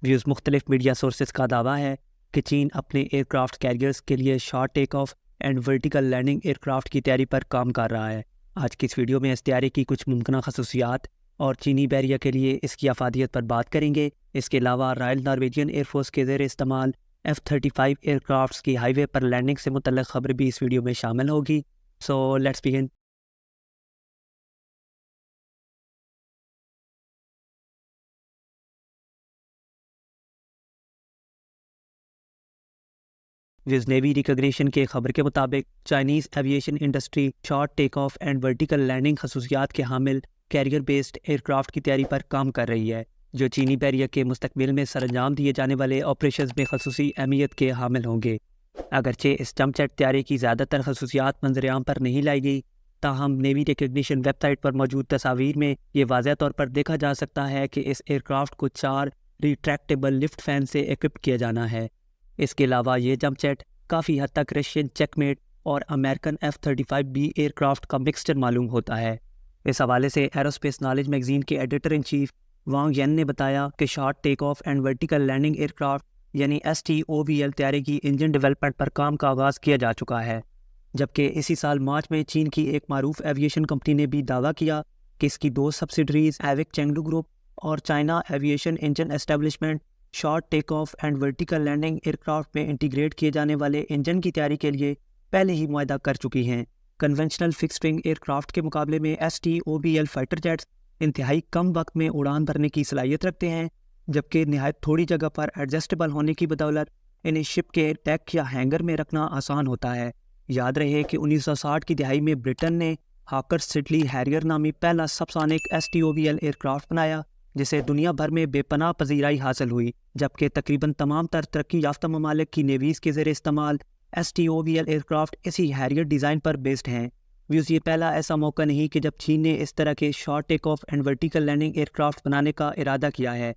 Views مختلف media sources کا دعویٰ ہے کہ چین اپنے ایئر کرافٹ کیریئرز کے لیے short take off and vertical landing aircraft کی تیاری پر کام کر رہا ہے۔ آج کی اس ویڈیو میں اس تیاری کی کچھ ممکنہ خصوصیات اور چینی بحریہ کے لیے اس کی افادیت پر بات کریں گے۔ اس کے علاوہ رائل نارویجین ایئر فورس کے زیر استعمال F-35 ایئر کرافٹس کی ہائی وے پر لینڈنگ سے متعلق خبر بھی اس ویڈیو میں شامل ہوگی۔ So let's begin. ویز نیوی ریکگنیشن کے خبر کے مطابق Chinese aviation industry short take off and vertical landing خصوصیات کے حامل کیریئر بیسڈ ایئر کرافٹ کی تیاری پر کام کر رہی ہے، جو چینی بحریہ کے مستقبل میں سر انجام دیے جانے والے آپریشنز میں خصوصی اہمیت کے حامل ہوں گے۔ اگرچہ اس جمپ جیٹ تیاری کی زیادہ تر خصوصیات منظر عام پر نہیں لائی گئی، تاہم نیوی ریکگنیشن ویب سائٹ پر موجود تصاویر میں یہ واضح طور پر دیکھا جا سکتا ہے کہ اس ایئر کرافٹ کو 4 ریٹریکٹیبل لفٹ فین سے ایکوپ کیا جانا ہے۔ اس کے علاوہ یہ جمپ جیٹ کافی حد تک رشین چیک میٹ اور امریکن F-35B ایئر کرافٹ کا مکسچر معلوم ہوتا ہے۔ اس حوالے سے ایروسپیس نالج میگزین کے editor in chief Wang Yan نے بتایا کہ short take off and vertical landing aircraft یعنی STOVL تیاری کی انجن ڈیولپمنٹ پر کام کا آغاز کیا جا چکا ہے، جبکہ اسی سال مارچ میں چین کی ایک معروف ایویشن کمپنی نے بھی دعویٰ کیا کہ اس کی 2 سبسیڈریز ایوک چینگڈو گروپ اور China aviation engine establishment short take off and vertical landing aircraft میں انٹیگریٹ کیے جانے والے انجن کی تیاری کے لیے پہلے ہی معاہدہ کر چکی ہیں۔ Conventional fixed wing aircraft کے مقابلے میں STOVL فائٹر جیٹس انتہائی کم وقت میں اڑان بھرنے کی صلاحیت رکھتے ہیں، جبکہ نہایت تھوڑی جگہ پر ایڈجسٹیبل ہونے کی بدولت انہیں شپ کے ڈیک یا ہینگر میں رکھنا آسان ہوتا ہے۔ یاد رہے کہ 1960 کی دہائی میں برٹن نے ہاکر سڈلی ہیریئر نامی پہلا سب سونک STOVL ایئر کرافٹ بنایا، جسے دنیا بھر میں بے پناہ پذیرائی حاصل ہوئی، جبکہ تقریباً تمام تر ترقی یافتہ ممالک کی نیویز کے زیر استعمال STOVL ایئر کرافٹ اسی ہیریئر ڈیزائن پر بیسڈ ہیں۔ ویوز یہ پہلا ایسا موقع نہیں کہ جب چین نے اس طرح کے short take off and vertical landing aircraft بنانے کا ارادہ کیا ہے۔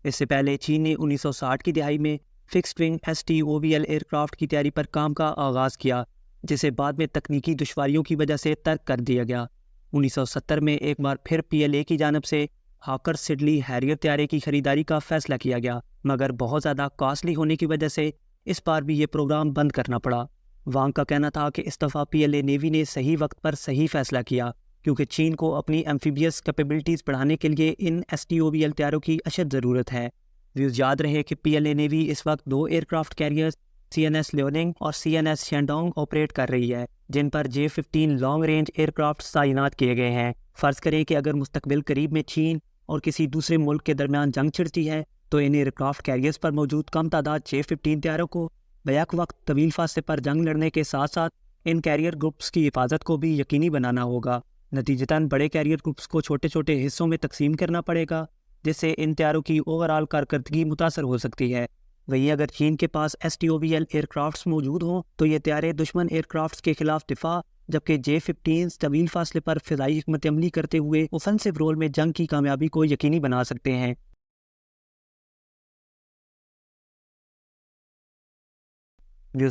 اس سے پہلے چین نے 1960 کی دہائی میں fixed wing STOVL aircraft کی تیاری پر کام کا آغاز کیا، جسے بعد میں تکنیکی دشواریوں کی وجہ سے ترک کر دیا گیا۔ 1970 میں ایک بار پھر PLA کی جانب سے ہاکر سڈلی ہیریئر طیارے کی خریداری کا فیصلہ کیا گیا، مگر بہت زیادہ کاسٹلی ہونے کی وجہ سے اس بار بھی یہ پروگرام بند کرنا پڑا۔ وانگ کا کہنا تھا کہ اس دفعہ PLA نیوی نے صحیح وقت پر صحیح فیصلہ کیا، کیونکہ چین کو اپنی ایمفیبیس کیپیبلٹیز بڑھانے کے لیے ان STOVL طیاروں کی اشد ضرورت ہے۔ ویوز یاد رہے کہ PLA نیوی اس وقت 2 aircraft carriers CNS Liaoning اور CNS شینڈونگ آپریٹ کر رہی ہے، جن پر J-15 long range aircraft تعینات کیے گئے ہیں۔ فرض کریں کہ اگر مستقبل قریب میں چین اور کسی دوسرے ملک کے درمیان جنگ چھڑتی ہے تو ان ایئر کرافٹ کیریئرز پر موجود کم تعداد J-15 طیاروں کو بیک وقت طویل فاصلے پر جنگ لڑنے کے ساتھ ساتھ ان کیریئر گروپس کی حفاظت کو بھی یقینی بنانا ہوگا۔ نتیجتاً بڑے کیریئر گروپس کو چھوٹے چھوٹے حصوں میں تقسیم کرنا پڑے گا، جس سے ان طیاروں کی اوور آل کارکردگی متاثر ہو سکتی ہے۔ وہیں اگر چین کے پاس STOVL ایئر کرافٹس موجود ہوں تو یہ طیارے دشمن ایئر کرافٹس کے خلاف دفاع، جبکہ J-15 طویل فاصلے پر فضائی حکمت عملی کرتے ہوئے اوفنسو رول میں جنگ کی کامیابی کو یقینی بنا سکتے ہیں۔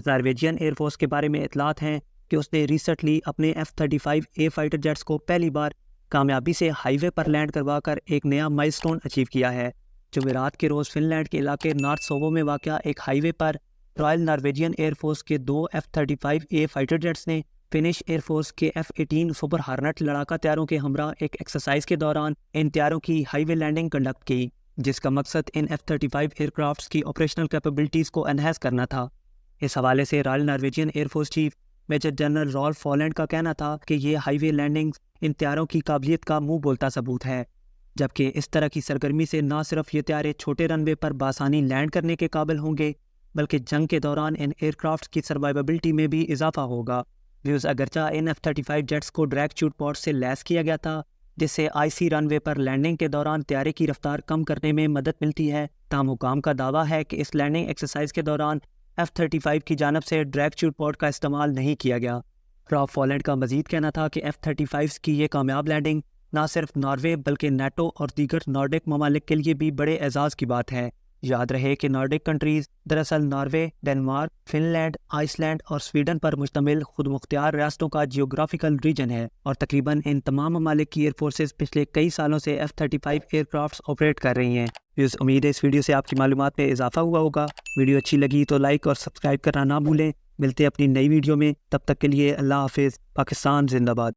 نارویجین ایئر فورس کے بارے میں اطلاعات ہیں کہ اس نے ریسنٹلی اپنے F-35A فائٹر جیٹس کو پہلی بار کامیابی سے ہائی وے پر لینڈ کروا کر ایک نیا مائل سٹون اچیو کیا ہے۔ جمعرات کے روز فن لینڈ کے علاقے نارتھ سووو میں واقع ایک ہائی وے پر رائل نارویجین ایئر فورس کے 2 F-35A فائٹر جیٹس نے فنش ایئر فورس کے F-18 سپر ہارنٹ لڑاکا طیاروں کے ہمراہ ایک ایکسرسائز کے دوران ان طیاروں کی ہائی وے لینڈنگ کنڈکٹ کی، جس کا مقصد ان F-35 ایئر کرافٹس کی آپریشنل کیپیبلٹیز کو انہینس کرنا تھا۔ اس حوالے سے royal Norwegian air force chief major general Rolf Folland کا کہنا تھا کہ یہ ہائی وے لینڈنگ ان طیاروں کی قابلیت کا منہ بولتا ثبوت ہے، جبکہ اس طرح کی سرگرمی سے نہ صرف یہ طیارے چھوٹے رن وے پر بآسانی لینڈ کرنے کے قابل ہوں گے، بلکہ جنگ کے دوران ان ایئر کرافٹس کی سروائیویبلٹی میں بھی اضافہ ہوگا۔ ویوز اگرچہ ان F-35 جیٹس کو ڈریگ چوٹ پاڈ سے لیس کیا گیا تھا، جس سے IC رن وے پر لینڈنگ کے دوران طیارے کی رفتار کم کرنے میں مدد ملتی ہے، تاہم حکام کا دعویٰ ہے کہ اس لینڈنگ ایکسرسائز کے دوران F-35 کی جانب سے ڈریگ چوٹ پاڈ کا استعمال نہیں کیا گیا۔ رالف فالینڈ کا مزید کہنا تھا کہ F-35 کی یہ کامیاب لینڈنگ نہ صرف ناروے بلکہ نیٹو اور دیگر نارڈک ممالک کے لیے بھی بڑے اعزاز کی بات ہے۔ یاد رہے کہ نارڈک کنٹریز دراصل Norway, Denmark, Finland, Iceland اور سویڈن پر مشتمل خود مختار ریاستوں کا جیوگرافیکل ریجن ہے، اور تقریباً ان تمام ممالک کی ایئر فورسز پچھلے کئی سالوں سے F-35 ایئر کرافٹس آپریٹ کر رہی ہیں۔ امید ہے اس ویڈیو سے آپ کی معلومات میں اضافہ ہوا ہوگا۔ ویڈیو اچھی لگی تو لائک اور سبسکرائب کرنا نہ بھولیں۔ ملتے ہیں اپنی نئی ویڈیو میں، تب تک کے لیے اللہ حافظ۔ پاکستان زندہ باد۔